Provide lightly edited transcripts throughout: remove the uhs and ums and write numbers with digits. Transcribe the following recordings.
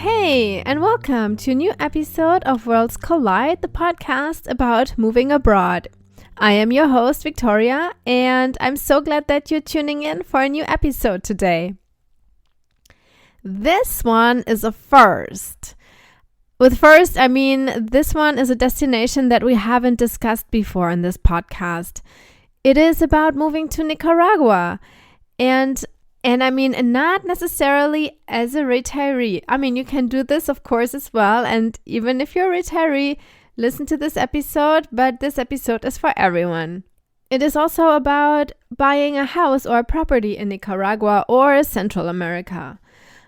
Hey, and welcome to a new episode of Worlds Collide, the podcast about moving abroad. I am your host, Viktoria, and I'm so glad that you're tuning in for a new episode today. This one is a first. With first, I mean this one is a destination that we haven't discussed before in this podcast. It is about moving to Nicaragua. And I mean, not necessarily as a retiree. I mean, you can do this, of course, as well. And even if you're a retiree, listen to this episode. But this episode is for everyone. It is also about buying a house or a property in Nicaragua or Central America.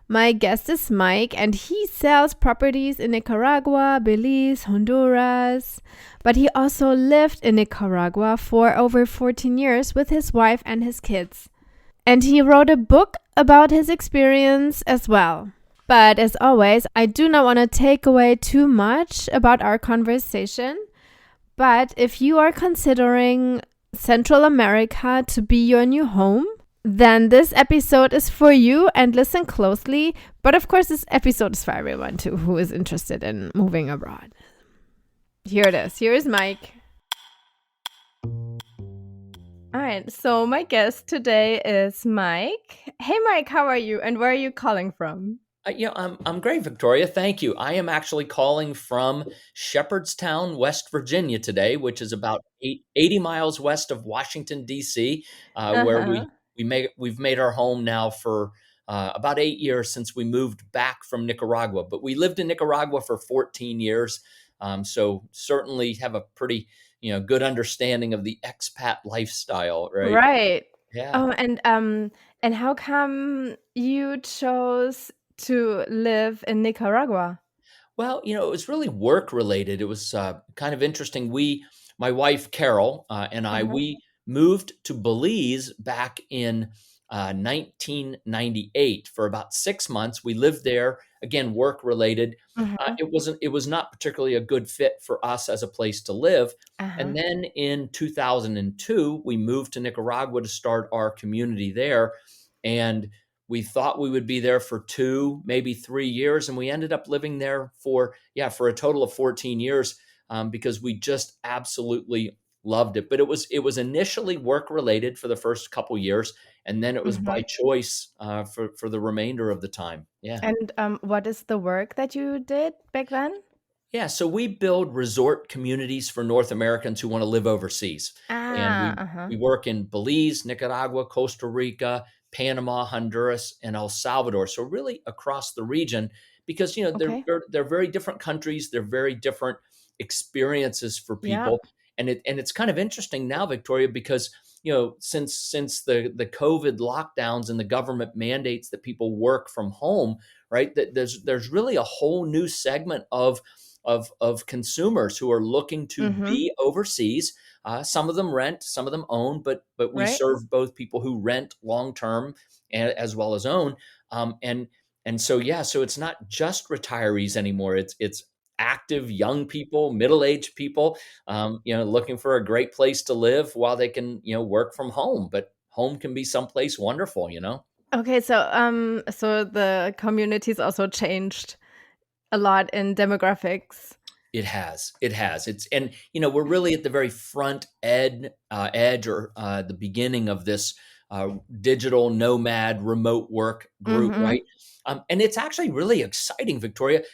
My guest is Mike, and he sells properties in Nicaragua, Belize, Honduras. But he also lived in Nicaragua for over 14 years with his wife and his kids. And he wrote a book about his experience as well. But as always, I do not want to take away too much about our conversation. But if you are considering Central America to be your new home, then this episode is for you, and listen closely. But of course, this episode is for everyone too who is interested in moving abroad. Here it is. Here is Mike. All right, so my guest today is Mike. Hey, Mike, how are you, and where are you calling from? I'm great, Viktoria. Thank you. I am actually calling from Shepherdstown, West Virginia today, which is about 80 miles west of Washington, D.C., where we've made our home now for about 8 years since we moved back from Nicaragua. But we lived in Nicaragua for 14 years, so certainly have a pretty good understanding of the expat lifestyle, right? Right. Yeah. Oh, and how come you chose to live in Nicaragua? Well, it was really work related. It was kind of interesting. My wife Carol and I, we moved to Belize back in 1998 for about 6 months. We lived there, again, work related. It was not particularly a good fit for us as a place to live. And then in 2002, we moved to Nicaragua to start our community there. And we thought we would be there for 2, maybe 3 years. And we ended up living there for a total of 14 years because we just absolutely loved it. But it was initially work related for the first couple years. And then it was by choice for the remainder of the time. Yeah. And what is the work that you did back then? Yeah, so we build resort communities for North Americans who want to live overseas. And we work in Belize, Nicaragua, Costa Rica, Panama, Honduras, and El Salvador. So really across the region, because they're very different countries, they're very different experiences for people. And it's kind of interesting now, Viktoria, because since the COVID lockdowns and the government mandates that people work from home, right? That there's really a whole new segment of consumers who are looking to be overseas. Some of them rent, some of them own, but we serve both people who rent long term as well as own. So it's not just retirees anymore. It's active young people, middle-aged people, looking for a great place to live while they can work from home. But home can be someplace wonderful. Okay, so the community's also changed a lot in demographics. It has. We're really at the very front edge or the beginning of this digital nomad remote work group, right? And it's actually really exciting, Viktoria.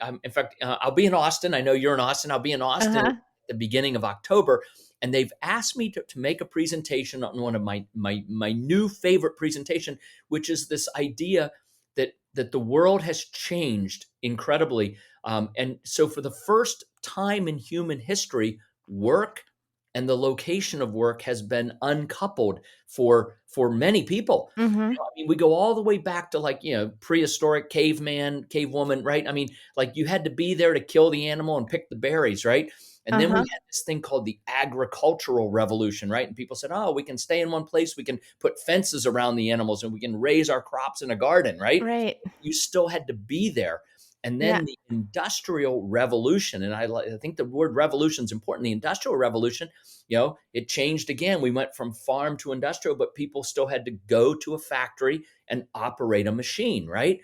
I'm in fact, I'll be in Austin. I know you're in Austin. I'll be in Austin at the beginning of October. And they've asked me to make a presentation on one of my new favorite presentation, which is this idea that the world has changed incredibly. And so for the first time in human history, work and the location of work has been uncoupled for many people. I mean, we go all the way back to prehistoric caveman, cavewoman, right? I mean, you had to be there to kill the animal and pick the berries, right? And then we had this thing called the agricultural revolution, right? And people said, oh, we can stay in one place. We can put fences around the animals and we can raise our crops in a garden, right? Right. You still had to be there. And then the industrial revolution, and I think the word revolution is important. The industrial revolution, it changed again. We went from farm to industrial, but people still had to go to a factory and operate a machine, right?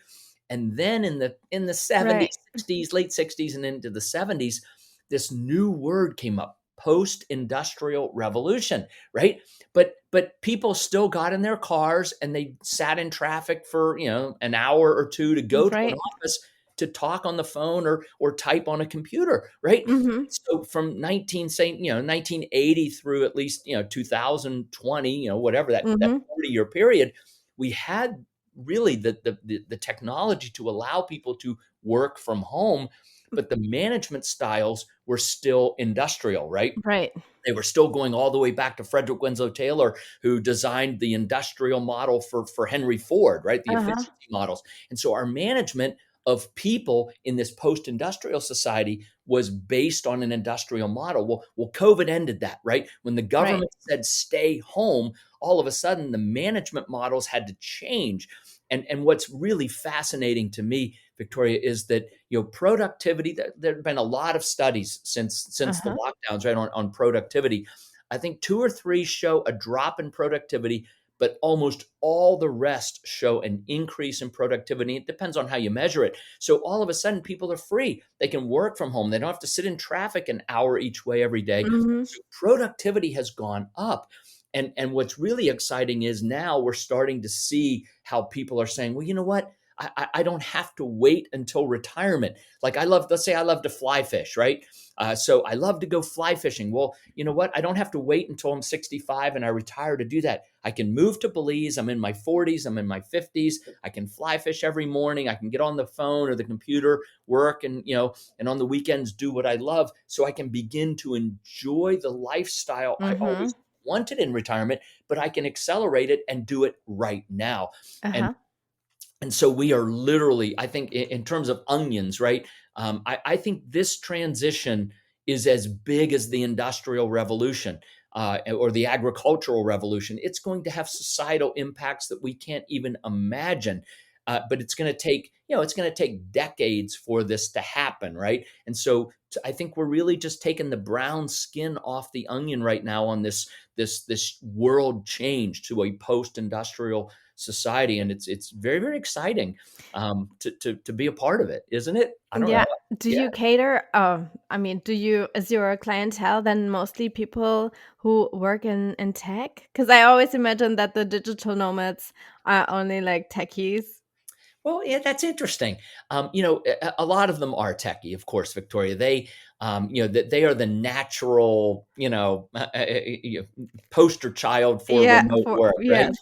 And then in the Right. 70s, 60s, late 60s and into the 70s, this new word came up, post-industrial revolution, right? But people still got in their cars and they sat in traffic for, an hour or two to go to an Right. office to talk on the phone or type on a computer, right? Mhm. So from 1980 through at least, 2020, whatever that Mhm. 40-year period, we had really the technology to allow people to work from home, but the management styles were still industrial, right? Right. They were still going all the way back to Frederick Winslow Taylor, who designed the industrial model for Henry Ford, right? The Uh-huh. efficiency models. And so our management of people in this post-industrial society was based on an industrial model. Well, COVID ended that, right? When the Right. government said stay home, all of a sudden the management models had to change. And what's really fascinating to me, Victoria, is that productivity. There have been a lot of studies since the Uh-huh. lockdowns, right, on productivity. I think two or three show a drop in productivity, but almost all the rest show an increase in productivity. It depends on how you measure it. So all of a sudden, people are free. They can work from home. They don't have to sit in traffic an hour each way every day. Mhm. So productivity has gone up. And what's really exciting is now we're starting to see how people are saying, well, you know what? I don't have to wait until retirement. Like let's say I love to fly fish, right? So I love to go fly fishing. Well, you know what? I don't have to wait until I'm 65 and I retire to do that. I can move to Belize. I'm in my 40s. I'm in my 50s. I can fly fish every morning. I can get on the phone or the computer, work, and on the weekends do what I love. So I can begin to enjoy the lifestyle I Mhm. always wanted in retirement, but I can accelerate it and do it right now. And Uh-huh. and so we are literally, I think, in terms of onions, right? I think this transition is as big as the Industrial Revolution or the Agricultural Revolution. It's going to have societal impacts that we can't even imagine. But it's going to take, it's going to take decades for this to happen, right? And so I think we're really just taking the brown skin off the onion right now on this world change to a post-industrial society, and it's very, very exciting to be a part of it, isn't it? I don't know. Yeah. Do Yeah. you cater, I mean, is your clientele then mostly people who work in tech? Because I always imagine that the digital nomads are only like techies. Well, yeah, that's interesting. A lot of them are techie, of course, Victoria. That they are the natural, poster child for Yeah, remote for work, right? yes.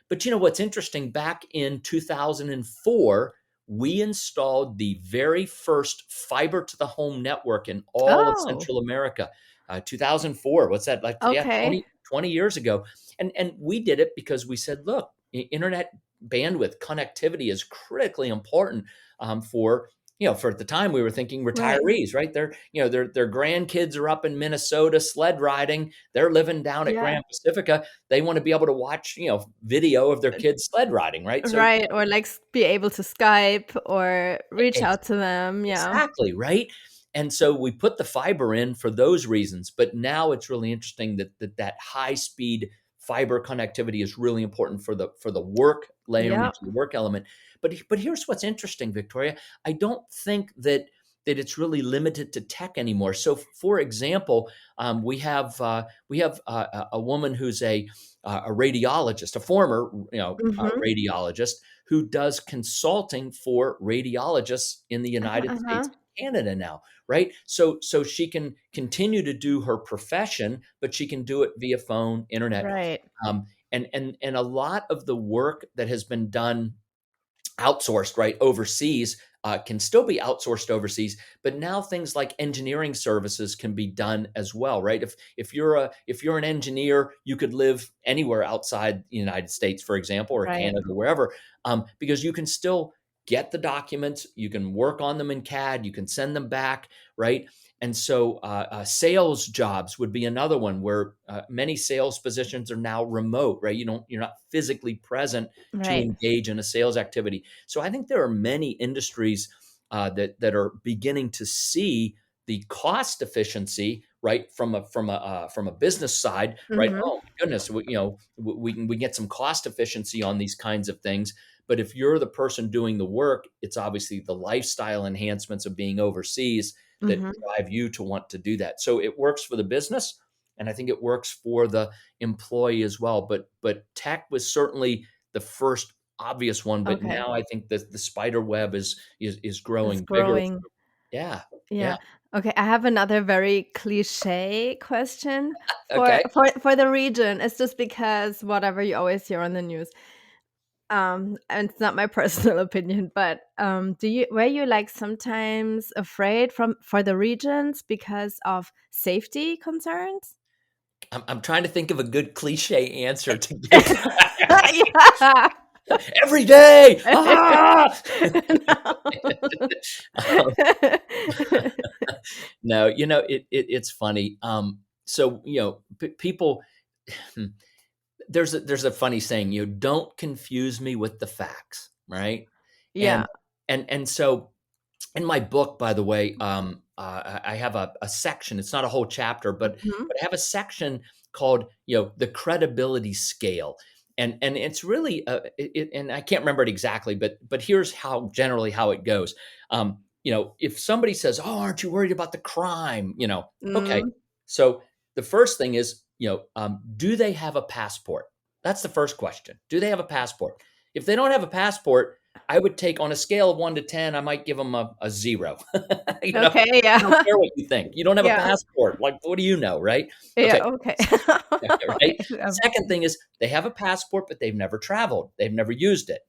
But what's interesting? Back in 2004, we installed the very first fiber to the home network in all of Oh, Central America. 2004. What's that like? Yeah, okay. 20 years ago. And we did it because we said, look, internet bandwidth connectivity is critically important for at the time we were thinking Right. retirees, right? Their grandkids are up in Minnesota sled riding. They're living down at Yeah. Grand Pacifica. They want to be able to watch, video of their kids sled riding, right? So Right, or like be able to Skype or reach ex- out to them. Yeah. exactly, right? And so we put the fiber in for those reasons, but now it's really interesting that high speed fiber connectivity is really important for the work layer and Yeah. the work element. But here's what's interesting, Victoria. I don't think that it's really limited to tech anymore. So, for example, we have a woman who's a radiologist, a former Mhm. radiologist who does consulting for radiologists in the Uh-huh, United uh-huh. States and Canada now, right? So she can continue to do her profession, but she can do it via phone, internet. Right. And a lot of the work that has been done outsourced, right, overseas, can still be outsourced overseas, but now things like engineering services can be done as well, right? If you're an engineer, you could live anywhere outside the United States, for example, or Right. Canada, wherever, because you can still get the documents, you can work on them in CAD, you can send them back, right? And so sales jobs would be another one where many sales positions are now remote, right? You're not physically present to Right. engage in a sales activity. So I think there are many industries that are beginning to see the cost efficiency, right? From a business side, right? Mm-hmm. Oh my goodness, we can get some cost efficiency on these kinds of things. But if you're the person doing the work, it's obviously the lifestyle enhancements of being overseas that Mm-hmm. drive you to want to do that. So it works for the business, and I think it works for the employee as well. But tech was certainly the first obvious one, but Okay. now I think that the spider web is It's growing bigger. growing. Yeah, yeah. Yeah. Okay. I have another very cliche question for Okay. for the region. It's just because whatever you always hear on the news. And it's not my personal opinion, but do you were you like sometimes afraid from for the regions because of safety concerns? I'm trying to think of a good cliche answer to give Yeah. every day. Ah! Um, no, it's funny. So people. There's a funny saying. Don't confuse me with the facts, right? And Yeah. so in my book, by the way, I have a section. It's not a whole chapter, but Mhm. I have a section called the credibility scale, and it's really and I can't remember it exactly, but here's how generally how it goes. If somebody says, "Oh, aren't you worried about the crime?" Okay, Mm, so the first thing is, do they have a passport? That's the first question. Do they have a passport? If they don't have a passport, I would take on a scale of 1 to 10, I might give them a 0. okay, I don't yeah. care what you think. You don't have a Yeah. passport. Like, what do you know, right? Yeah, Okay. okay. Right? Okay. Second thing is they have a passport, but they've never traveled. They've never used it.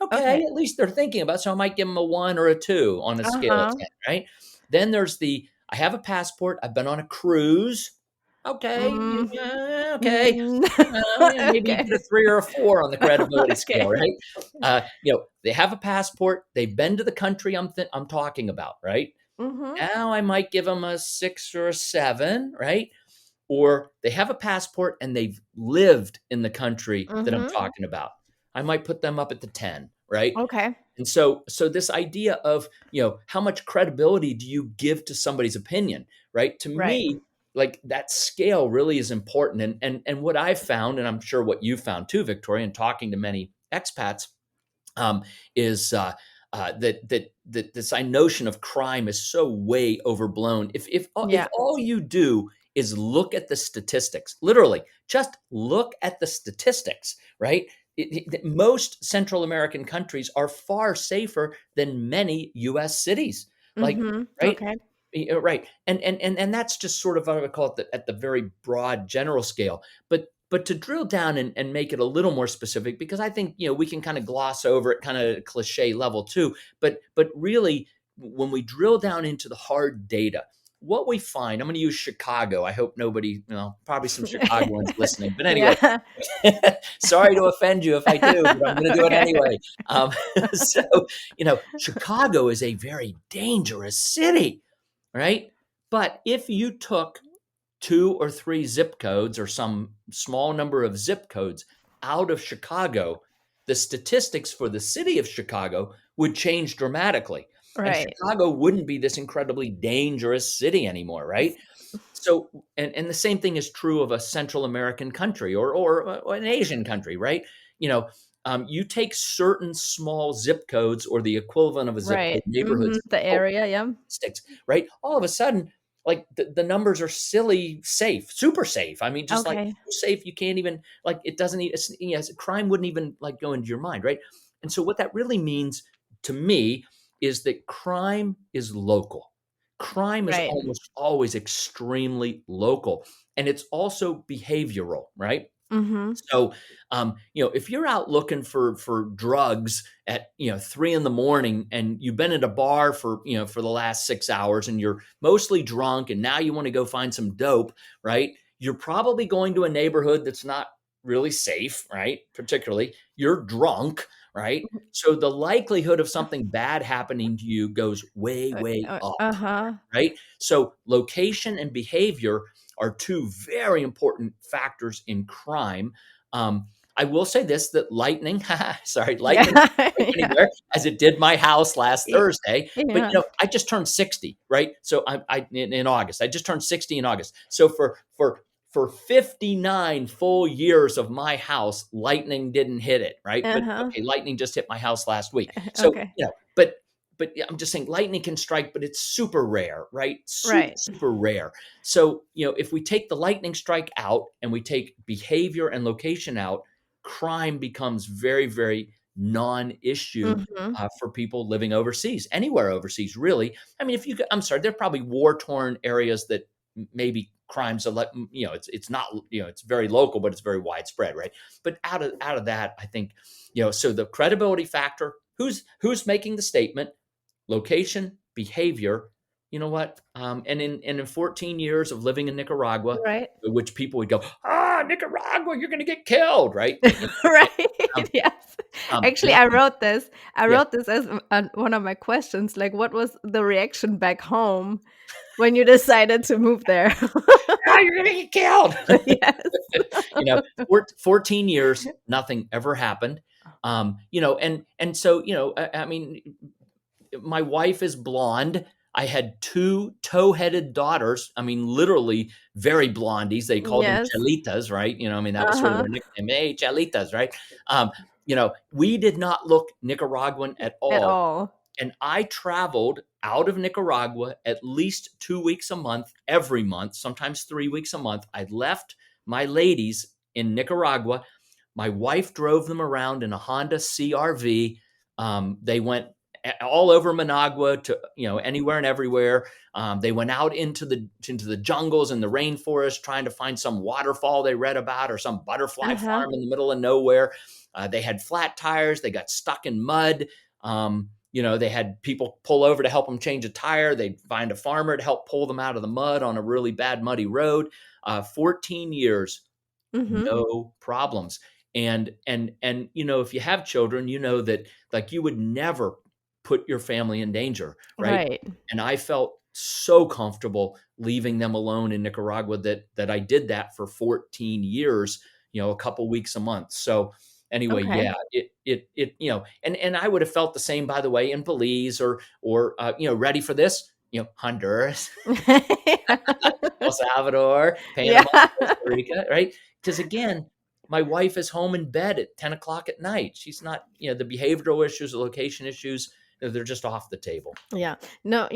Okay, Okay. at least they're thinking about it. So I might give them a 1 or a 2 on a scale of Uh-huh. 10, right? Then there's I have a passport. I've been on a cruise. Okay. Mm, Okay. Maybe you okay. get a 3 or a 4 on the credibility scale, Okay. right? They have a passport. They've been to the country I'm talking about, right? Mhm. Now I might give them a 6 or a 7, right? Or they have a passport and they've lived in the country that I'm Mhm. talking about. I might put them up at the 10, right? Okay. And so this idea of, how much credibility do you give to somebody's opinion, right? To Right. me, like that scale really is important. And what I've found, and I'm sure what you found too, Victoria, and talking to many expats, is that this notion of crime is so way overblown. If Yeah. all you do is look at the statistics, literally, just look at the statistics, right? Most Central American countries are far safer than many U.S. cities. Like, Mhm. right? Okay. Right, and that's just sort of, I would call it at the very broad general scale. But to drill down and make it a little more specific, because I think we can kind of gloss over it, kind of cliche level too. But really, when we drill down into the hard data, what we find, I'm going to use Chicago. I hope nobody, probably some Chicagoans listening, but anyway, Yeah. sorry to offend you if I do, but I'm going to do it Okay. anyway. So Chicago is a very dangerous city, right? But if you took 2 or 3 zip codes or some small number of zip codes out of Chicago, the statistics for the city of Chicago would change dramatically. And Right. Chicago wouldn't be this incredibly dangerous city anymore, right? So, and the same thing is true of a Central American country or an Asian country, right? You know, you take certain small zip codes or the equivalent of a zip code Right. Mhm. neighborhoods The out area, yeah. sticks, right? All of a sudden, like the numbers are silly safe, super safe. I mean, just like Okay. so safe you can't even like it doesn't even yes, crime wouldn't even like go into your mind, right? And so what that really means to me is that crime is local. Crime is Right. almost always extremely local, and it's also behavioral, right? Mhm. So, if you're out looking for drugs at 3 in the morning, and you've been at a bar for the last 6 hours, and you're mostly drunk, and now you want to go find some dope, right? You're probably going to a neighborhood that's not really safe, right? Particularly, you're drunk, right? So the likelihood of something bad happening to you goes way, way up, Uh-huh. right? So location and behavior are 2 very important factors in crime. I will say this, that lightning, sorry, Yeah. lightning didn't strike Yeah. anywhere as it did my house last Thursday. But, Yeah. I just turned 60, right? So in August, I just turned 60 in August. So for 59 full years of my house, lightning didn't hit it, right? But Uh-huh. okay, lightning just hit my house last week. So, Okay. but yeah, I'm just saying lightning can strike, but it's super rare, right? Super, Right. super rare. So, if we take the lightning strike out and we take behavior and location out, crime becomes very, very non-issue Mhm. for people living overseas, anywhere overseas, really. I mean, I'm sorry, there are probably war-torn areas that maybe crimes are it's not, it's very local, but it's very widespread, right? But out of that, I think, so the credibility factor, who's making the statement, location, behavior. You know what? And in 14 years of living in Nicaragua, Right. which people would go, Nicaragua, you're going to get killed, right? Right. Um, Yes. Actually, Nothing. I wrote this. I Yeah. wrote this as one of my questions. Like, what was the reaction back home when you decided to move there? You're going to get killed. Yes. you know, 14 years, nothing ever happened. And so, I mean, my wife is blonde. I had two toe-headed daughters. I mean, literally very blondies. They called them Yes. chelitas, right? I mean, that was sort of Uh-huh. their nickname. Hey, chelitas, right? We did not look Nicaraguan at At all. all. And I traveled out of Nicaragua at least 2 weeks a month, every month, sometimes 3 weeks a month. I left my ladies in Nicaragua. My wife drove them around in a Honda CRV. They went all over Managua to anywhere and everywhere. They went out into the jungles and the rainforest trying to find some waterfall they read about or some butterfly Uh-huh. farm in the middle of nowhere. They had flat tires. They got stuck in mud. They had people pull over to help them change a tire. They'd find a farmer to help pull them out of the mud on a really bad, muddy road. 14 years, Mhm. no problems. And if you have children, you know that, like, you would never put your family in danger, right? Right. And I felt so comfortable leaving them alone in Nicaragua that I did that for 14 years, a couple weeks a month. So anyway, Okay. yeah, and I would have felt the same, by the way, in Belize or ready for this, Honduras, El Salvador, Panama, Yeah. Costa Rica, right? Because again, my wife is home in bed at 10 o'clock at night. She's not, the behavioral issues, the location issues, they're just off the table. Yeah. No,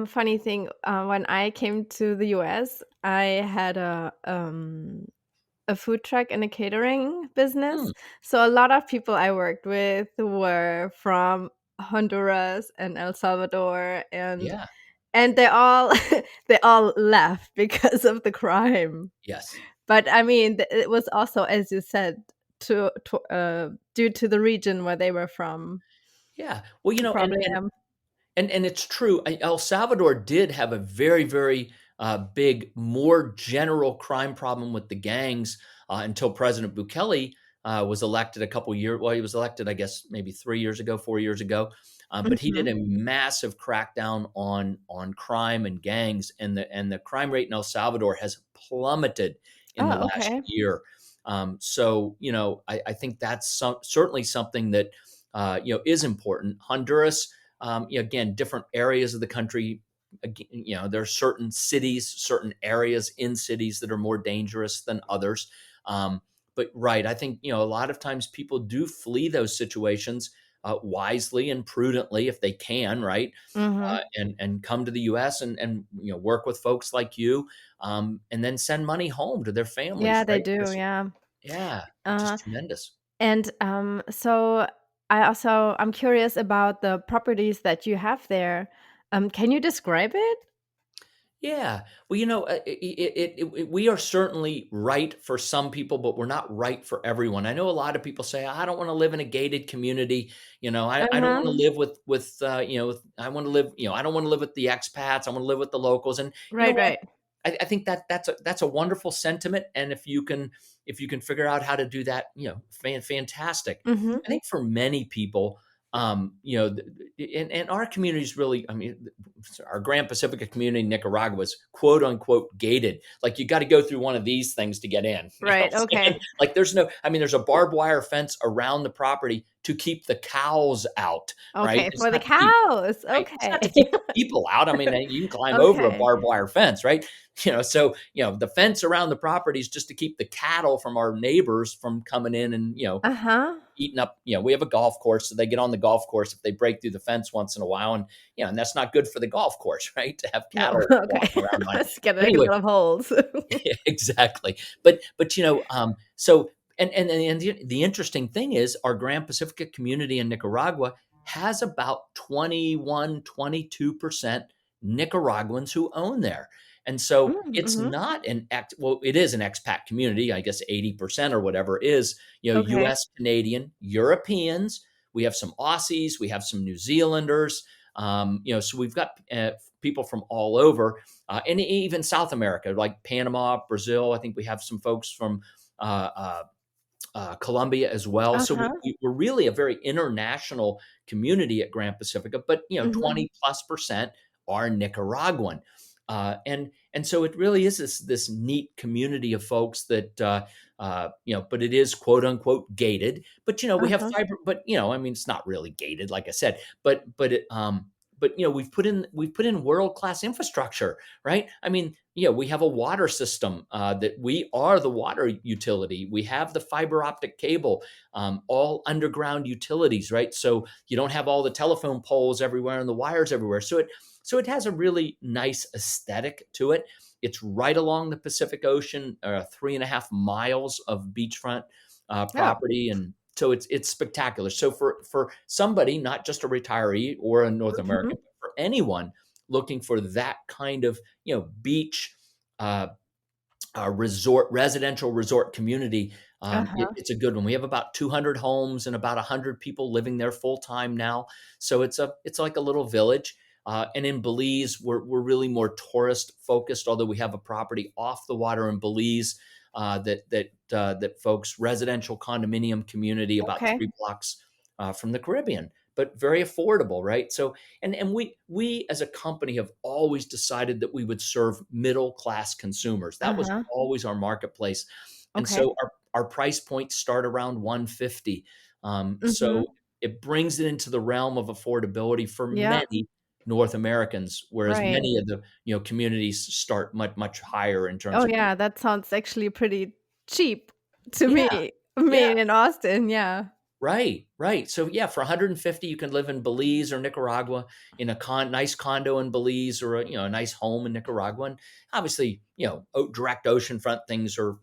funny thing, when I came to the US, I had a food truck and a catering Hmm, business. So a lot of people I worked with were from Honduras and El Salvador, and yeah, they all they all left because of the crime. yes. But I mean, it was also, as you said, due to the region where they were from. Yeah. Well, and Probably, and and it's true. El Salvador did have a very, very big, more general crime problem with the gangs until President Bukele was elected a couple years. Well, he was elected, I guess, maybe 3 years ago, 4 years ago. But he did Mhm. a massive crackdown on crime and gangs, and the crime rate in El Salvador has plummeted in the Oh, last okay. year. So I think that's certainly something that is important. Honduras, again, different areas of the country. There are certain cities, certain areas in cities that are more dangerous than others. But right, I think a lot of times people do flee those situations wisely and prudently if they can, right? Mhm. And come to the U.S. and work with folks like you, and then send money home to their families, Yeah, they right? do, 'Cause- yeah. yeah, which is Uh, tremendous. and, so I'm curious about the properties that you have there. Can you describe it? Yeah. Well, we are certainly right for some people, but we're not right for everyone. I know a lot of people say, I don't want to live in a gated community. I don't want to Uh-huh. live I want to live, I don't want to live with the expats. I want to live with the locals. And you know Right, what? right. I think that's a wonderful sentiment. And if you can figure out how to do that, fantastic. Mhm. I think for many people, and our community is really, I mean, our Grand Pacifica community in Nicaragua was quote unquote gated. Like you got to go through one of these things to get in. You know Right. what I'm saying? Okay. Like there's a barbed wire fence around the property to keep the cows out, right? Okay. It's For the not to keep, cows. right? It's not Okay. to keep the people out. I mean, you can climb over a Okay. barbed wire fence, right? So, the fence around the property is just to keep the cattle from our neighbors from coming in and, Uh-huh. eating up. We have a golf course, so they get on the golf course if they break through the fence once in a while. And, and that's not good for the golf course, right? To have No. cattle Okay. walking around on it. Let's get a Anyway, lot of holes. exactly. So and the interesting thing is our Grand Pacifica community in Nicaragua has about 21-22% Nicaraguans who own there. And so it's Mm-hmm. not it is an expat community. I guess 80% or whatever is, Okay. US, Canadian, Europeans. We have some Aussies, we have some New Zealanders. So we've got people from all over, and even South America, like Panama, Brazil. I think we have some folks from uh, uh, Colombia as well. So Uh-huh. we're really a very international community at Grand Pacifica, but Mm-hmm. 20+% are Nicaraguan. And so it really is this neat community of folks that but it is quote unquote gated. But we have Uh-huh. fiber. But I mean, it's not really gated, like I said. But we've put in world class infrastructure, right? I mean, we have a water system that we are the water utility. We have the fiber optic cable, all underground utilities, right? So you don't have all the telephone poles everywhere and the wires everywhere. So it has a really nice aesthetic to it. It's right along the Pacific Ocean, 3.5 miles of beachfront Oh. property, and so it's spectacular. So for somebody, not just a retiree or a North Mm-hmm. American, but for anyone looking for that kind of beach uh, residential resort community, Uh-huh. it's a good one. We have about 200 homes and about 100 people living there full time now. So it's like a little village. And in Belize, we're really more tourist focused. Although we have a property off the water in Belize that folks residential condominium community about Okay. 3 blocks from the Caribbean, but very affordable, right? So and we as a company have always decided that we would serve middle class consumers. That was Uh-huh. always our marketplace. And Okay. so our price points start around 150. Mm-hmm. So it brings it into the realm of affordability for Yeah. many North Americans, whereas Right. many of the communities start much higher in terms Oh of. yeah, that sounds actually pretty cheap to Yeah, me. yeah. Me in Austin, yeah. Right, right. So yeah, for 150, you can live in Belize or Nicaragua in a nice condo in Belize, or a nice home in Nicaragua. And obviously, direct oceanfront things are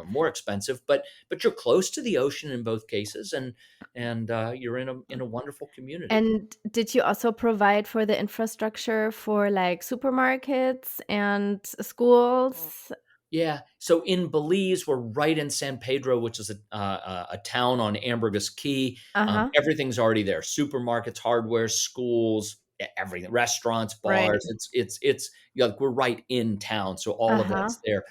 more expensive, but you're close to the ocean in both cases, and you're in a wonderful community. And did you also provide for the infrastructure for like supermarkets and schools? Yeah. So in Belize, we're right in San Pedro, which is a town on Ambergris Key. Uh-huh. Everything's already there: supermarkets, hardware, schools, everything, restaurants, Right. bars. It's we're right in town, so all of Uh-huh. that's there.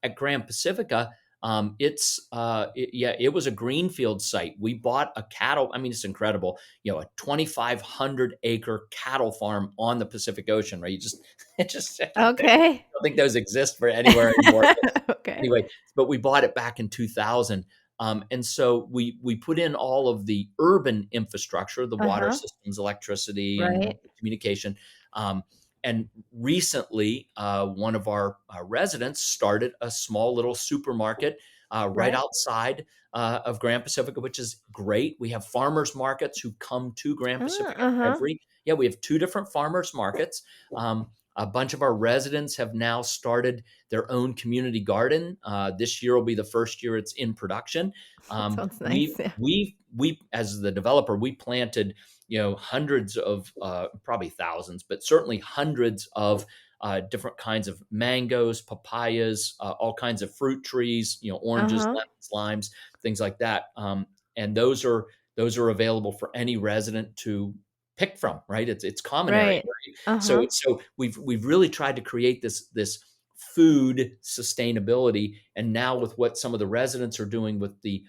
At Grand Pacifica, it was a greenfield site. We bought a cattle. I mean, it's incredible. A 2,500-acre cattle farm on the Pacific Ocean. Right? Okay. Don't think those exist for anywhere anymore. Okay. Anyway, but we bought it back in 2000. And so we put in all of the urban infrastructure, the water Uh-huh. systems, electricity, and Right. communication. And recently, one of our residents started a small little supermarket right Right. outside of Grand Pacifica, which is great. We have farmers markets who come to Grand Ah, Pacifica uh-huh. we have two different farmers markets. A bunch of our residents have now started their own community garden. This year will be the first year it's in production. That sounds nice. Yeah. We as the developer, we planted hundreds of probably thousands, but certainly hundreds of different kinds of mangoes, papayas, all kinds of fruit trees, oranges, Uh-huh. lemons, limes, things like that. And those are available for any resident to pick from. Right? It's common area. Right. Uh-huh. So we've really tried to create this food sustainability, and now with what some of the residents are doing with the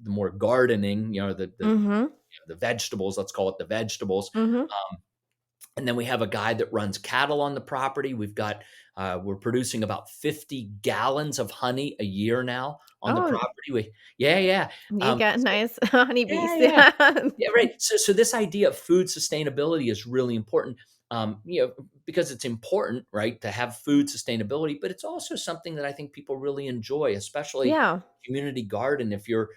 more gardening, the Mhm. vegetables, let's call it the vegetables. Mhm. And then we have a guy that runs cattle on the property. We're producing about 50 gallons of honey a year now on the Oh, property. Yeah. you got So nice honeybees. yeah. Yeah. Yeah, right. So this idea of food sustainability is really important, because it's important, right, to have food sustainability, but it's also something that I think people really enjoy, especially Yeah. community garden. If you're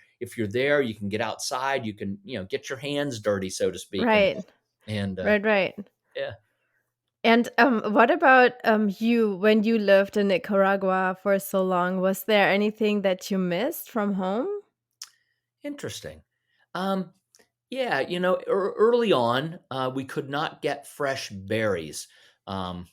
there, you can get outside, you can, get your hands dirty, so to speak, and Right. and Right. Right. yeah, And what about you when you lived in Nicaragua for so long? Was there anything that you missed from home? interesting. Um, yeah, early on, we could not get fresh berries. Um,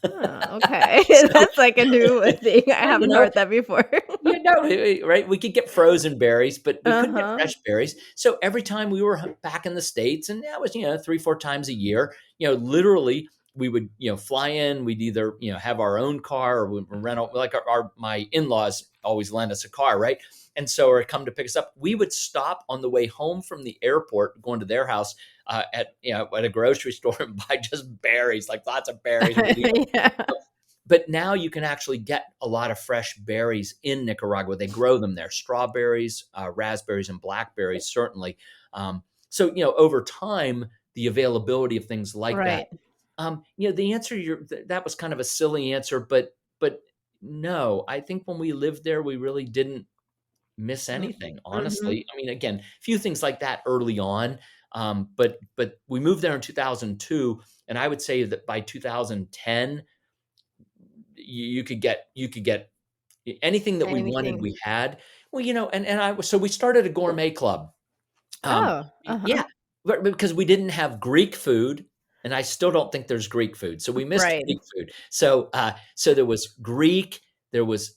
Oh, okay. so That's like a new thing. I you haven't know, heard that before. Yeah, no, right? We could get frozen berries, but we couldn't get Uh-huh. fresh berries. So every time we were back in the States, and that was, 3, 4 times a year, literally we would, fly in. We'd either, have our own car, or we'd rent out, like my in-laws always lend us a car, right? And so, or come to pick us up, we would stop on the way home from the airport, going to their house, at a grocery store, and buy just berries, like lots of berries. And we'd eat Yeah. them. But now you can actually get a lot of fresh berries in Nicaragua. They grow them there: strawberries, raspberries, and blackberries, certainly. So, over time, the availability of things like that. Right. The answer, that was kind of a silly answer, but no, I think when we lived there, we really didn't miss anything, Mm-hmm. honestly. I mean, again, a few things like that early on, but we moved there in 2002, and I would say that by 2010, you could get anything that we wanted, Anything. we had. Well, so we started a gourmet club. Um, Oh, uh-huh. yeah, but because we didn't have Greek food, and I still don't think there's Greek food, so we missed Right. Greek food. So there was Greek. There was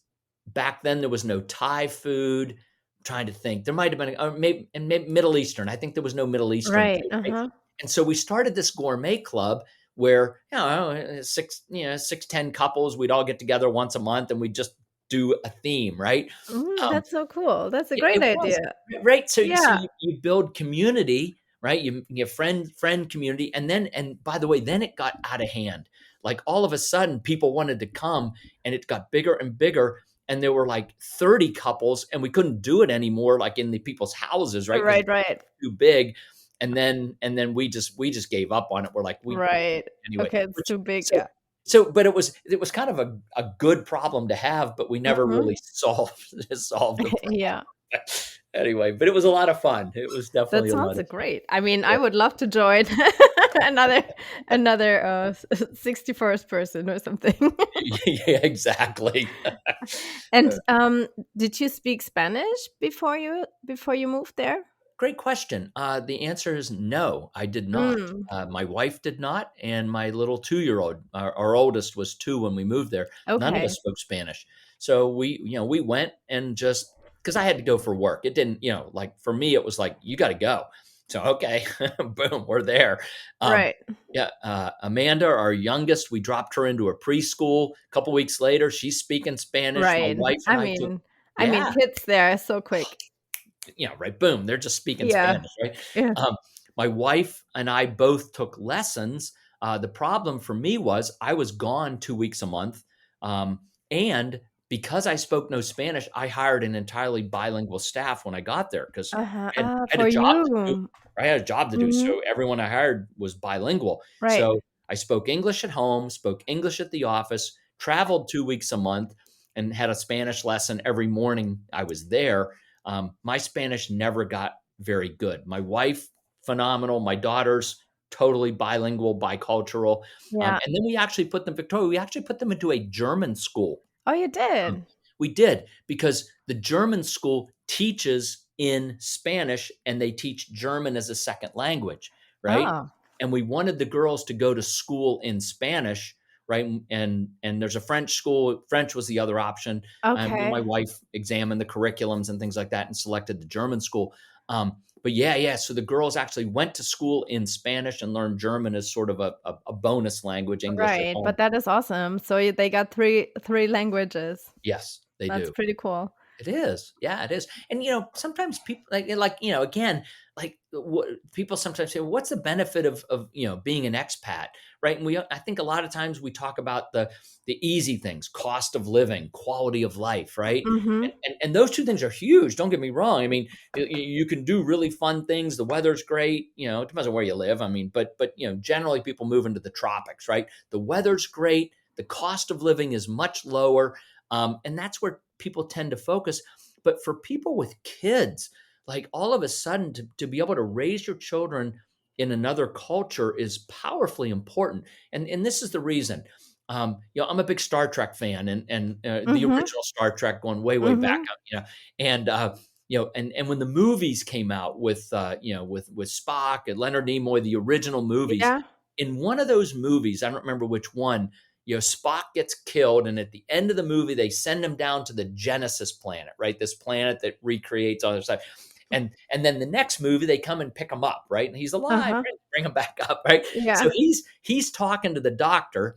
Back then there was no Thai food. I'm trying to think, there might have been, maybe Middle Eastern. I think there was no Middle Eastern Right. food, right? Uh-huh. And so we started this gourmet club where, six, 10 couples, we'd all get together once a month, and we'd just do a theme, right? Um, That's so cool. That's a great it was, idea. right? So Yeah. you build community, right? You friend community, and by the way, then it got out of hand. Like all of a sudden, people wanted to come, and it got bigger and bigger, and there were like 30 couples, and we couldn't do it anymore, like in the people's houses, right? Because Right, right. too big. And then we just gave up on it. We're like, we Right. anyway. Okay, it's Which too big. so Yeah. so but it was kind of a good problem to have, but we never Mhm. really solved the problem. Yeah. Anyway, but it was a lot of fun. It was That definitely a lot sounds of fun. great. I mean, I Yeah. would love to join another another 61st person or something. Yeah, exactly. And did you speak Spanish before you moved there? Great question. The answer is no, I did not. Mm, My wife did not, and my little 2-year-old, our oldest, was 2 when we moved there. None of us okay. spoke Spanish, so we went, and just because I had to go for work, it didn't, like for me, it was like, you got to go. So okay, boom, we're there. Um, Right. yeah, Amanda, our youngest, we dropped her into a preschool. A couple weeks later, she's speaking Spanish. My Right. wife and I I took, mean I mean yeah, kids there are so quick. right, boom, they're just speaking Yeah. Spanish, right? Yeah. My wife and I both took lessons. The problem for me was I was gone 2 weeks a month, and because I spoke no Spanish, I hired an entirely bilingual staff when I got there, because Uh-huh. I had a For job to do. you. I had a job to do, Mhm. so everyone I hired was bilingual. Right. So I spoke English at home, spoke English at the office, traveled 2 weeks a month, and had a Spanish lesson every morning I was there. My Spanish never got very good. My wife, phenomenal. My daughters, totally bilingual, bicultural. Yeah. And then we actually put them, Victoria, we actually put them into a German school. Oh, you um, did? we did, because the German school teaches in Spanish, and they teach German as a second language, right? Oh, And we wanted the girls to go to school in Spanish, right? And there's a French school. French was the other option. My okay. wife examined the curriculums and things like that, and selected the German school. But yeah. So the girls actually went to school in Spanish and learned German as sort of a bonus language, English at Right, home. but that is awesome. So they got three languages. Yes, they That's do. pretty cool. It is. Yeah, it is. And, sometimes people again, people sometimes say, well, what's the benefit of, being an expat? Right. And I think a lot of times we talk about the easy things, cost of living, quality of life. Right. Mm-hmm. And those two things are huge. Don't get me wrong. I mean, you can do really fun things. The weather's great. It depends on where you live. I mean, but, generally people move into the tropics, right? The weather's great. The cost of living is much lower. And that's where people tend to focus. But for people with kids, like all of a sudden to be able to raise your children in another culture is powerfully important. And this is the reason. I'm a big Star Trek fan, and the Mm-hmm. original Star Trek going way, way back Mm-hmm. up, and and when the movies came out with with Spock and Leonard Nimoy, the original movies, Yeah. in one of those movies, I don't remember which one, Spock gets killed, and at the end of the movie, they send him down to the Genesis planet, right? This planet that recreates all this stuff. And then the next movie, they come and pick him up, right? And he's alive, Uh-huh. right? Bring him back up, right? So Yeah. he's talking to the doctor,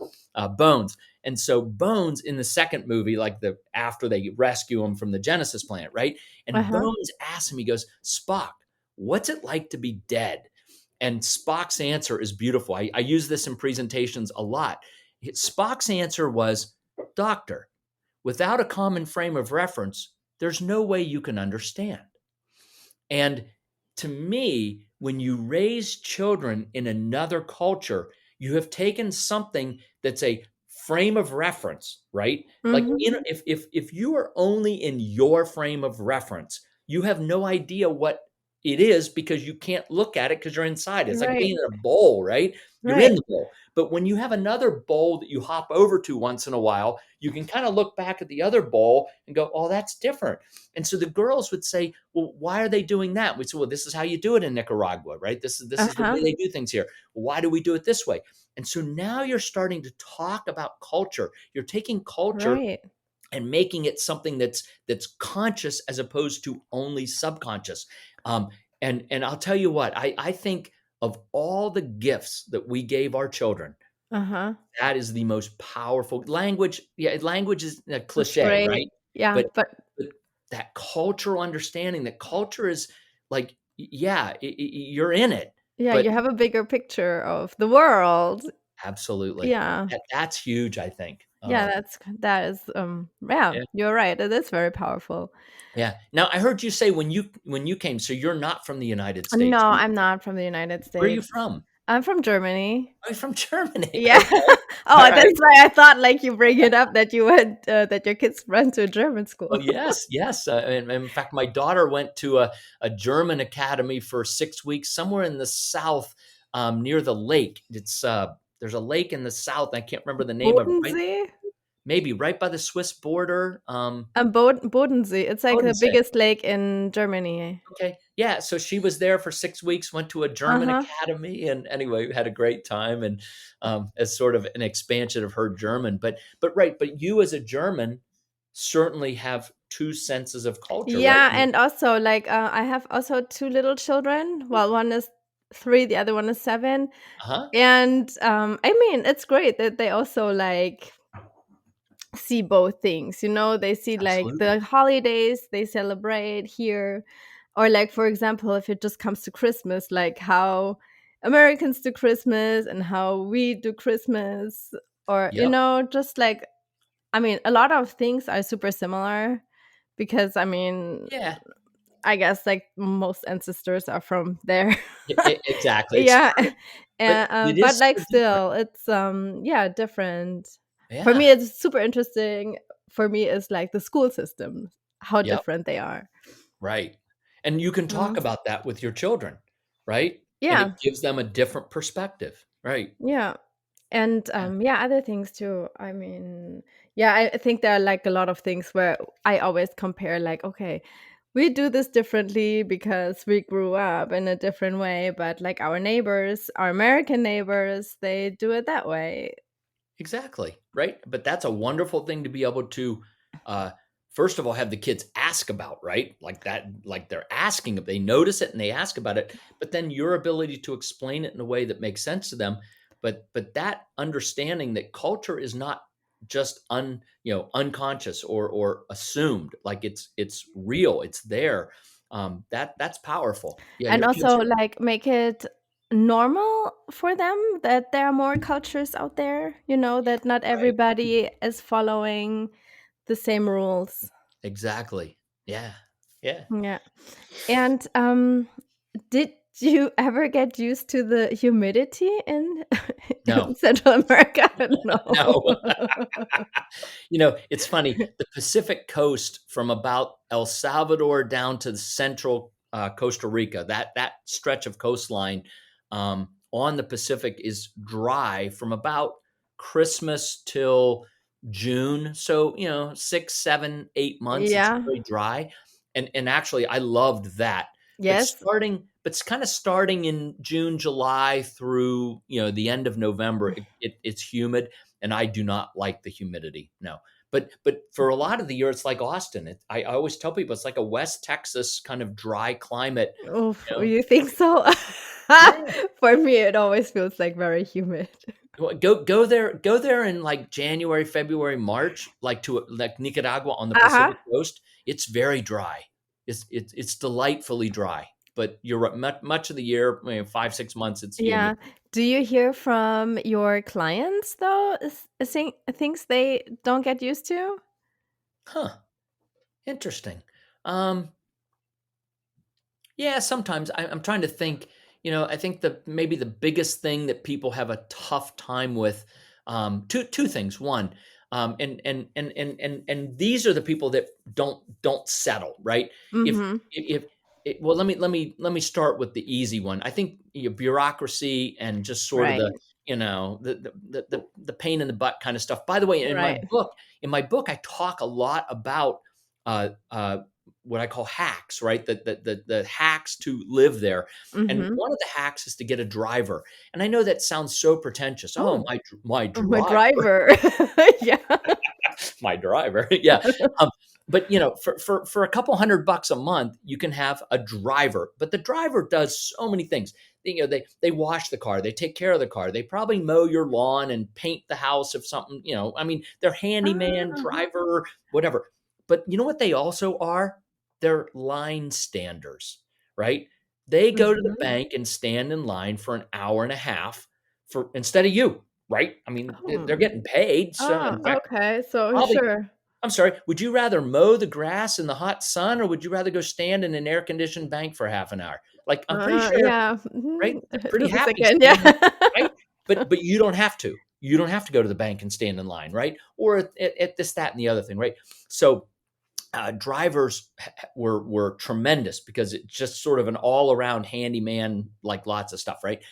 Bones. And so Bones in the second movie, like after they rescue him from the Genesis planet, right? And Uh-huh. Bones asks him, he goes, Spock, what's it like to be dead? And Spock's answer is beautiful. I use this in presentations a lot. Spock's answer was, Doctor, without a common frame of reference, there's no way you can understand. And to me, when you raise children in another culture, you have taken something that's a frame of reference, right? Like, Mm-hmm. if you are only in your frame of reference, you have no idea what it is because you can't look at it because you're inside. It's like Right. being in a bowl, right? You're in Right. the bowl. But when you have another bowl that you hop over to once in a while, you can kind of look back at the other bowl and go, oh, that's different. And so the girls would say, well, why are they doing that? We say, well, this is how you do it in Nicaragua, right? This is the Uh-huh. way they do things here. Why do we do it this way? And so now you're starting to talk about culture. You're taking culture Right. and making it something that's conscious as opposed to only subconscious. Um, and I'll tell you what, I think of all the gifts that we gave our children, Uh-huh. that is the most powerful language. Yeah, language is a That's cliche, great. right? Yeah, But, but but that cultural understanding, that culture is like, yeah, you're in it, yeah, but you have a bigger picture of the world. absolutely, Yeah. that's huge. I think. Yeah, that is yeah, Yeah, you're right. It is very powerful. yeah. Now I heard you say when you came, so you're not from the United No, States. I'm not from the United Where are you States. from? I'm from Germany. Oh, you're from Germany. Yeah. Okay, all Oh, right. that's why I thought like you bring it up that you went that your kids went to a German school. Well, yes, yes. And in fact, my daughter went to a German academy for 6 weeks somewhere in the south, near the lake. There's a lake in the south. I can't remember the name of it. Right, Bodensee? maybe right by the Swiss border. Bodensee. It's like the Odense. biggest lake in Germany. Okay, yeah. So she was there for 6 weeks. Went to a German Uh-huh. academy, and anyway, had a great time. And as sort of an expansion of her German. But right. But you as a German certainly have two senses of culture, right? Yeah, and also like I have also two little children. Well, one is 3, the other one is 7. Uh huh. And I mean, it's great that they also like see both things, they see like Absolutely. the holidays they celebrate here, or like for example, if it just comes to Christmas, like how Americans do Christmas and how we do Christmas, or Yep. just like, I mean, a lot of things are super similar because I mean, Yeah. I guess like most ancestors are from there. Exactly. It's Yeah. true, but it But is like so different. still it's yeah, different. For Yeah. me it's super interesting. For me is like the school system, how Yep. different they are. Right. And you can talk Mhm. about that with your children, right? And it Yeah. gives them a different perspective, right? Yeah. And Yeah. yeah, other things too. I mean, yeah, I think there are like a lot of things where I always compare like, okay, we do this differently because we grew up in a different way, but like our neighbors, our American neighbors, they do it that way. Exactly, right? But that's a wonderful thing to be able to, uh, first of all, have the kids ask about, right? Like that, like they're asking, they notice it and they ask about it, but then your ability to explain it in a way that makes sense to them. But that understanding that culture is not just unconscious or assumed. Like it's real, it's there. That's powerful. Yeah, And you're also like make it normal for them that there are more cultures out there, that not right. everybody is following the same rules. Exactly. Yeah. Yeah. Yeah. And did you ever get used to the humidity in in No. Central America? No. No. It's funny. The Pacific coast from about El Salvador down to the central Costa Rica, that stretch of coastline on the Pacific is dry from about Christmas till June. So, 6, 7, 8 months, it's Yeah. very dry. And actually I loved that. Yes. But it's kind of starting in June, July through, the end of November, it's humid and I do not like the humidity. No. But for a lot of the year, it's like Austin. I always tell people it's like a West Texas kind of dry climate. Oof, You know, you think so? yeah. For me, it always feels like very humid. Well, go there in like January, February, March, like to like Nicaragua on the Uh-huh. Pacific coast. It's very dry. It's delightfully dry. But you're right, much of the year, 5, 6 months, it's humid. Yeah. Do you hear from your clients though, things they don't get used to? Huh. Interesting. Um, Yeah, sometimes I'm trying to think. I think maybe the biggest thing that people have a tough time with, two things. One, and these are the people that don't settle, right? Mhm. If well, let me start with the easy one. I think bureaucracy and just sort of Right. the pain in the butt kind of stuff. By the way, Right. in my book, I talk a lot about uh, uh, what I call hacks, right? The hacks to live there. And Mhm. one of the hacks is to get a driver. And I know that sounds so pretentious. Oh, Oh, my my driver, driver. Yeah. my driver. Yeah. Um, but for a couple $100 a month, you can have a driver. But the driver does so many things. They wash the car, they take care of the car, they probably mow your lawn and paint the house if something. I mean, they're handyman, Uh-huh. driver, whatever. But you know what they also are? They're line standers, right? They go to the Mhm. bank and stand in line for an hour and a half for instead of you, right? I mean, they're Oh. getting paid. So Ah, in fact, okay. So probably sure. I'm sorry, would you rather mow the grass in the hot sun or would you rather go stand in an air conditioned bank for half an hour? Like I'm pretty sure, Yeah. right? Mhm. They're pretty Just a happy second. Yeah. standing, right? But you don't have to. You don't have to go to the bank and stand in line, right? Or at this, that, and the other thing, right? So drivers were tremendous because it's just sort of an all around handyman, like lots of stuff, right?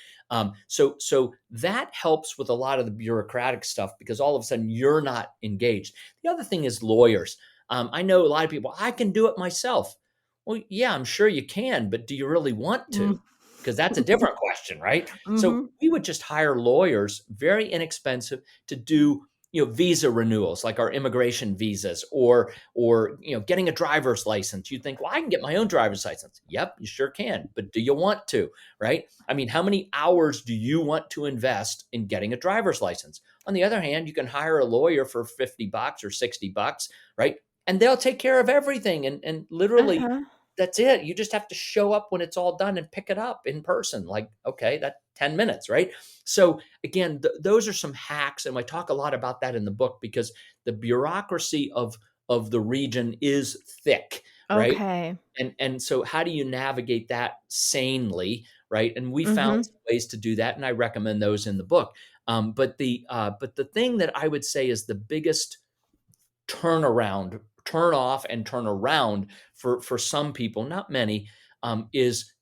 So that helps with a lot of the bureaucratic stuff because all of a sudden you're not engaged. The other thing is lawyers. I know a lot of people. I can do it myself. Well, yeah, I'm sure you can, but do you really want Mm. to? Because that's a different question, right? So Mhm. we would just hire lawyers, very inexpensive, to do visa renewals, like our immigration visas, or getting a driver's license. You think, well, I can get my own driver's license. Yep, you sure can, but do you want to? Right? I mean, how many hours do you want to invest in getting a driver's license? On the other hand, you can hire a lawyer for $50 or $60, right? And they'll take care of everything, and literally Uh-huh. that's it. You just have to show up when it's all done and pick it up in person. Like, okay, that 10 minutes, right? So again, those are some hacks, and I talk a lot about that in the book because the bureaucracy of the region is thick, right? Okay. And so how do you navigate that sanely, right? And we found Mhm. some ways to do that, and I recommend those in the book. But the thing that I would say is the biggest turn off and turn around for some people, not many, is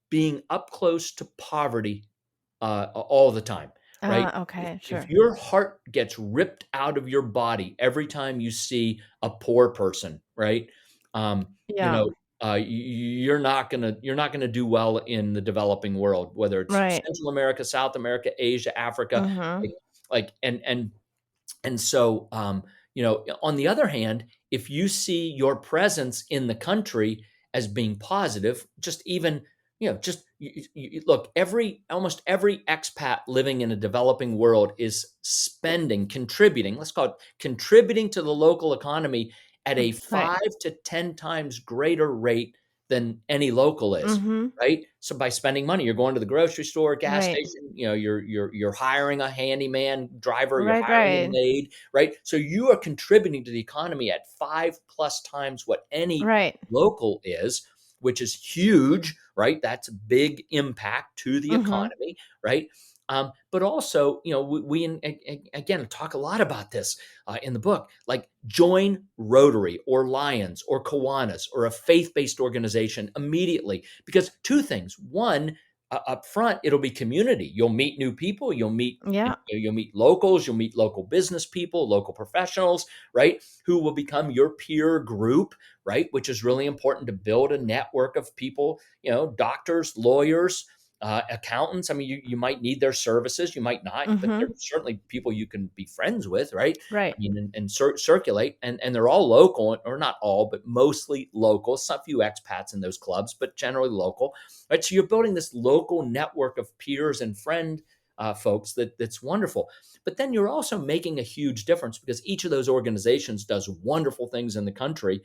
being up close to poverty all the time, right? Ah, If, okay, if sure. your heart gets ripped out of your body every time you see a poor person, right? Um, you Yeah. know, you're not gonna do well in the developing world, whether it's Right. Central America, South America, Asia, Africa, Mhm. like and so, on the other hand, if you see your presence in the country as being positive, just even just look, almost every expat living in a developing world is contributing, let's call it contributing to the local economy at a Right. 5 to 10 times greater rate than any local is, Mm-hmm. right? So by spending money, you're going to the grocery store, gas Right. station, you're hiring a handyman driver, you're Right. hiring a Right. maid, right? So you are contributing to the economy at 5+ times what any Right. local is, which is huge, right? That's a big impact to the Mm-hmm. economy, right? But also, again talk a lot about this in the book. Like, join Rotary or Lions or Kiwanis or a faith-based organization immediately, because two things: one, up front, it'll be community. You'll meet new people. Yeah. You'll meet locals. You'll meet local business people, local professionals, right? Who will become your peer group, right? Which is really important to build a network of people, doctors, lawyers, accountants. I mean, you might need their services, you might not, but Mm-hmm. they're certainly people you can be friends with, right? I Right. mean, and circulate, and they're all local, or not all, but mostly local. Some few expats in those clubs, but generally local, right? So you're building this local network of peers and folks that's wonderful. But then you're also making a huge difference, because each of those organizations does wonderful things in the country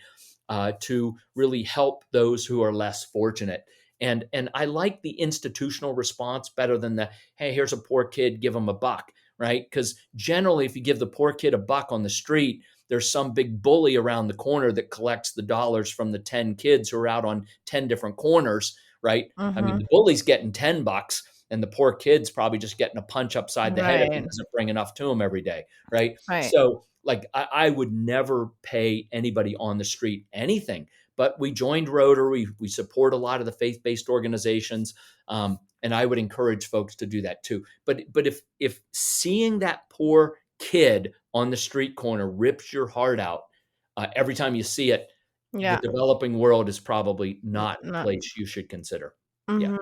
to really help those who are less fortunate. And I like the institutional response better than the, hey, here's a poor kid, give him a buck, right? Because generally, if you give the poor kid a buck on the street, there's some big bully around the corner that collects the dollars from the 10 kids who are out on 10 different corners, right? I mean, Mm-hmm. the bully's getting 10 bucks, and the poor kid's probably just getting a punch upside the head if he Right. doesn't bring enough to him every day, right? Right. So, like, I would never pay anybody on the street anything. But we joined Rotary. We support a lot of the faith-based organizations, and I would encourage folks to do that too. But if seeing that poor kid on the street corner rips your heart out every time you see it, the Yeah. developing world is probably not a No. place you should consider. Yeah.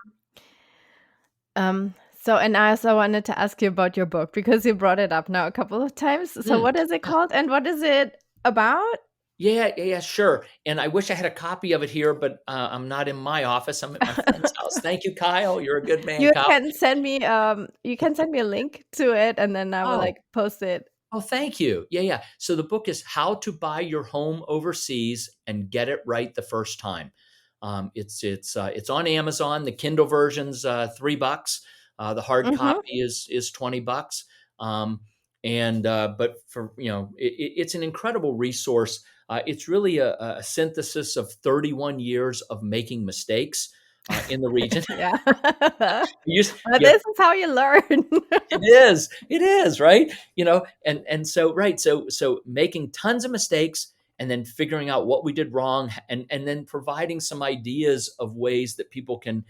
Mm-hmm. So, and I also wanted to ask you about your book because you brought it up now a couple of times. So, Mm. what is it called and what is it about? Yeah, sure. And I wish I had a copy of it here, but I'm not in my office. I'm at my friend's house. Thank you, Kyle. You're a good man, Kyle. You can send me a link to it and then I will Oh, like post it. Oh, thank you. Yeah. So the book is How to Buy Your Home Overseas and Get It Right the First Time. It's on Amazon. The Kindle version's $3. The hard Mhm. copy is $20. And but for it's an incredible resource. It's really a synthesis of 31 years of making mistakes in the region. Yeah. you, Well, you this is how you learn. It is, right? And so, right. So making tons of mistakes and then figuring out what we did wrong, and then providing some ideas of ways that people can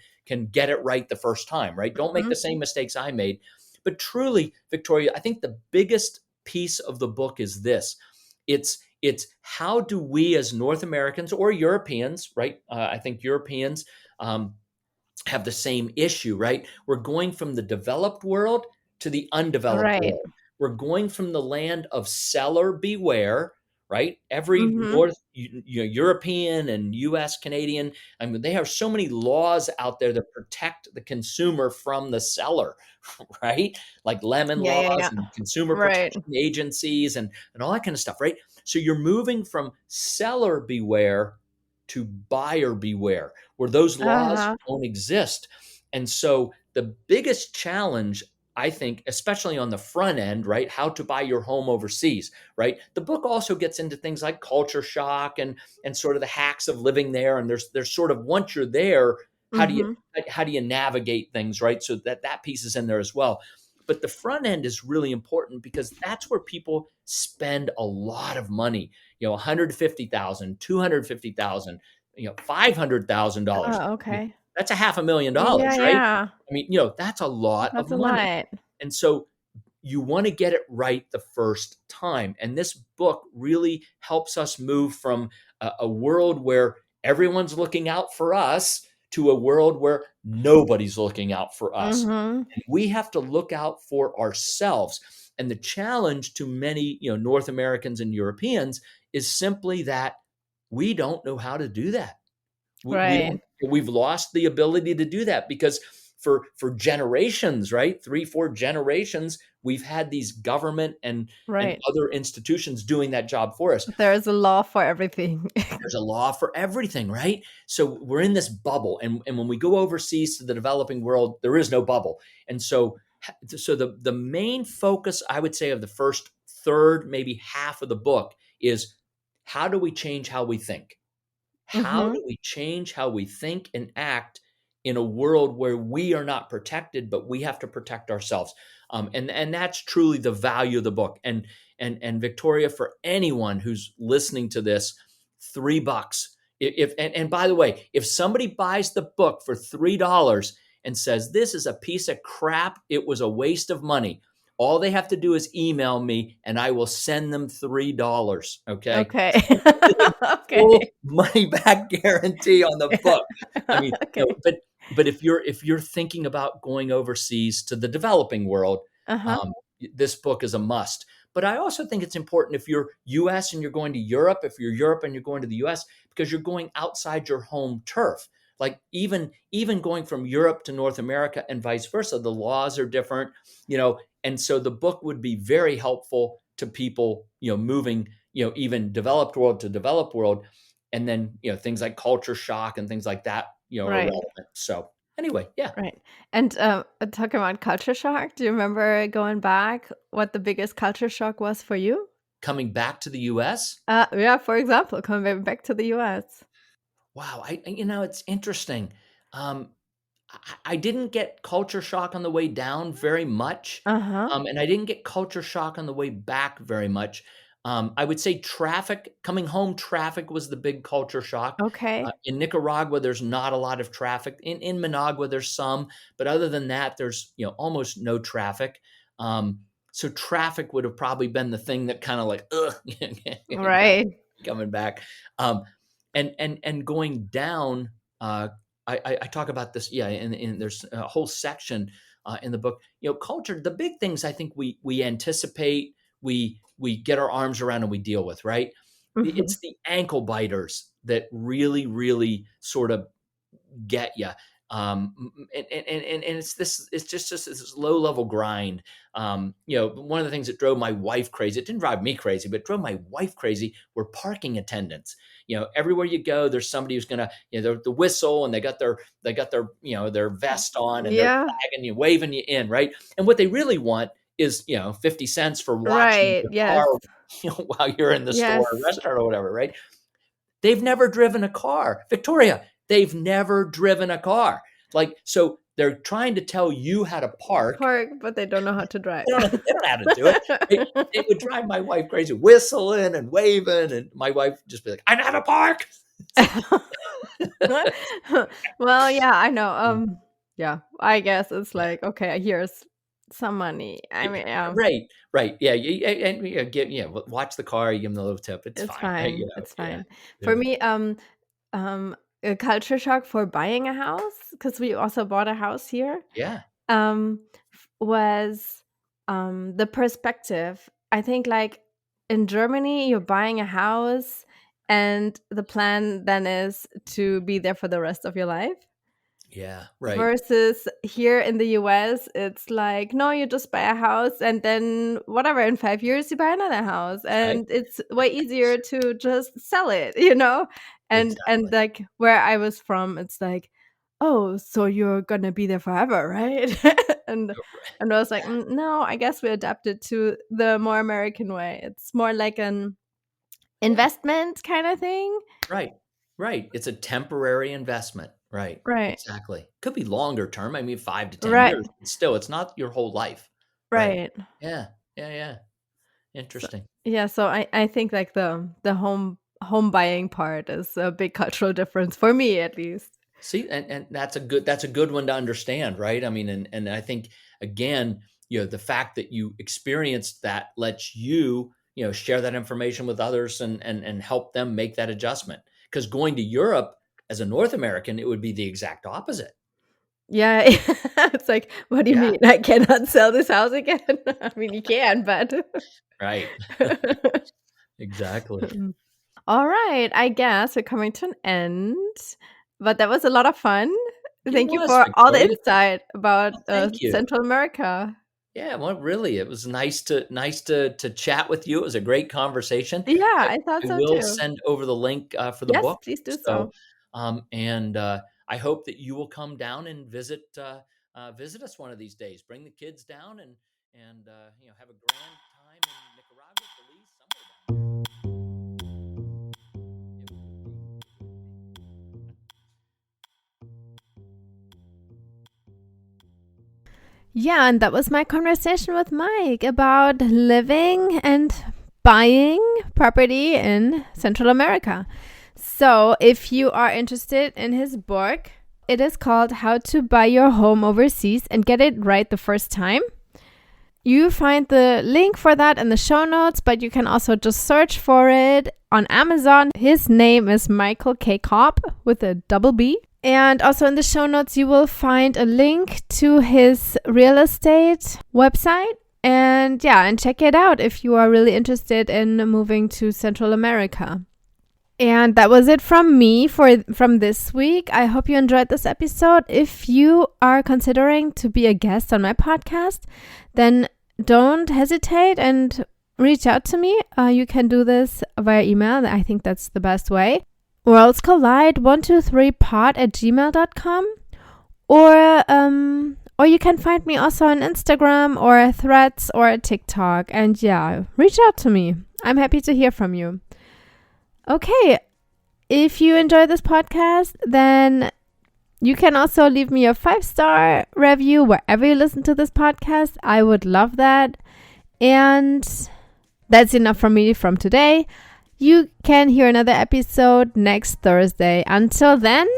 get it right the first time, right? Don't make the Mhm. same mistakes I made. But truly, Victoria, I think the biggest piece of the book is this. It's how do we as North Americans or Europeans, right? I think Europeans have the same issue, right? We're going from the developed world to the undeveloped Right. world. We're going from the land of seller beware, right? Every Mhm. European and US Canadian, I mean, they have so many laws out there that protect the consumer from the seller, right? Like lemon Yeah, yeah, laws yeah. and consumer Right. protection agencies and all that kind of stuff, right? So you're moving from seller beware to buyer beware, where those laws Uh-huh. don't exist. And so the biggest challenge, I think, especially on the front end, right? How to buy your home overseas, right? The book also gets into things like culture shock and sort of the hacks of living there. And there's sort of, once you're there, how do you Mhm. how do you navigate things, right? So that piece is in there as well. But the front end is really important, because that's where people spend a lot of money. 150,000, 250,000, $500,000. Oh, okay. That's a half a million Yeah, dollars, right? yeah. I mean, that's a lot of That's a money. lot. And so you want to get it right the first time. And this book really helps us move from a world where everyone's looking out for us to a world where nobody's looking out for us. Mhm. And we have to look out for ourselves. And the challenge to many, North Americans and Europeans is simply that we don't know how to do that. We don't. Right. We've lost the ability to do that because for generations, right? 3, 4 generations, we've had these government and Right. other institutions doing that job for us. There's a law for everything. There's a law for everything, right? So we're in this bubble, and when we go overseas to the developing world, there is no bubble. And so the main focus, I would say, of the first third, maybe half of the book is how do we change how we think? How Mm-hmm. do we change how we think and act in a world where we are not protected, but we have to protect ourselves? And that's truly the value of the book. And Victoria, for anyone who's listening to this, $3. If and by the way, if somebody buys the book for $3 and says this is a piece of crap, it was a waste of money, all they have to do is email me, and I will send them $3. Okay, Okay. full Okay. money back guarantee on the book. I mean, Okay. but if you're thinking about going overseas to the developing world, Uh-huh. um, this book is a must. But I also think it's important if you're US and you're going to Europe, if you're Europe and you're going to the US, because you're going outside your home turf. Like even going from Europe to North America and vice versa, the laws are different, and so the book would be very helpful to people, moving, even developed world to developed world. And then, things like culture shock and things like that, are Right. relevant. So anyway, yeah, Right. And talking about culture shock, do you remember going back what the biggest culture shock was for you? coming back to the US. Yeah, for example, coming back to the US. Wow, it's interesting. Um, I didn't get culture shock on the way down very much, Uh-huh. and I didn't get culture shock on the way back very much. I would say coming home traffic was the big culture shock. Okay. In Nicaragua, there's not a lot of traffic. In Managua, there's some, but other than that, there's almost no traffic. Um, so traffic would have probably been the thing that kind of like, ugh, got Right. coming back. Um, and going down, I talk about this, yeah, and there's a whole section in the book. Culture. The big things I think we anticipate, we get our arms around and we deal with. Right. Mhm. It's the ankle biters that really, really sort of get you. And it's just this low level grind. One of the things that drove my wife crazy, it didn't drive me crazy, but it drove my wife crazy, were parking attendants. Everywhere you go, there's somebody who's gonna, the whistle, and they got their their vest on, and they're Yeah. flagging you, waving you in, right? And what they really want is 50 cents for watching Right. your Yes. car, while you're in the store or Yes. restaurant or whatever, right? They've never driven a car. Victoria, they've never driven a car. Like, so they're trying to tell you how to park. Park, but they don't know how to drive. They don't know how to do it. It would drive my wife crazy, whistling and waving, and my wife would just be like, "I know how to park." Well, yeah, I know. Yeah, I guess it's like, okay, here's some money. I mean, Right, right, yeah, and watch the car. You give them the little tip. It's it's fine, right? fine. It's Yeah, fine. For yeah, me, a culture shock for buying a house, because we also bought a house here, yeah, was the perspective. I think, like, in Germany, you're buying a house, and the plan then is to be there for the rest of your life. yeah, right, Versus here in the US, it's like, no, you just buy a house, and then whatever, in 5 years you buy another house, right, and it's way easier to just sell it. And exactly. like where I was from, it's like, oh, so you're gonna be there forever, right? and and I was like, no, I guess we adapted to the more American way. It's more like an Yeah. investment kind of thing. Right, right. It's a temporary investment. Right, Right. exactly. Could be longer term. I mean, 5 to 10 Right. years, but still, it's not your whole life. Right. Right. Yeah, yeah, yeah. So, Interesting. yeah, so I think like the home buying part is a big cultural difference for me at least. See, and that's a good one to understand, right? I mean, and I think, again, the fact that you experienced that lets you, share that information with others and help them make that adjustment. Because going to Europe as a North American, it would be the exact opposite. Yeah, it's like, what do you Yeah, mean I cannot sell this house again? I mean, you can, but right. Exactly. All right, I guess we're coming to an end. But that was a lot of fun. Thank you was, for all the Viktoria. insight about Thank you. Central America. Yeah, well, really, it was nice to chat with you. It was a great conversation. Yeah, I, I thought I so will too. send over the link for the Yes, book. please do So, so. and I hope that you will come down and visit us one of these days. Bring the kids down and have a grand time in Nicaragua, Belize, somewhere down there. Yeah, and that was my conversation with Mike about living and buying property in Central America. So, if you are interested in his book, it is called How to Buy Your Home Overseas and Get It Right the First Time. You find the link for that in the show notes, but you can also just search for it on Amazon. His name is Michael K. Cobb with a double B. And also in the show notes, you will find a link to his real estate website. And check it out if you are really interested in moving to Central America. And that was it from me from this week. I hope you enjoyed this episode. If you are considering to be a guest on my podcast, then don't hesitate and reach out to me. You can do this via email. I think that's the best way. worldscollide123pod@gmail.com, or you can find me also on Instagram or Threads or TikTok. And reach out to me. I'm happy to hear from you. Okay, if you enjoy this podcast, then you can also leave me a 5-star review wherever you listen to this podcast. I would love that. And that's enough from me from today. You can hear another episode next Thursday. Until then,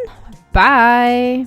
bye.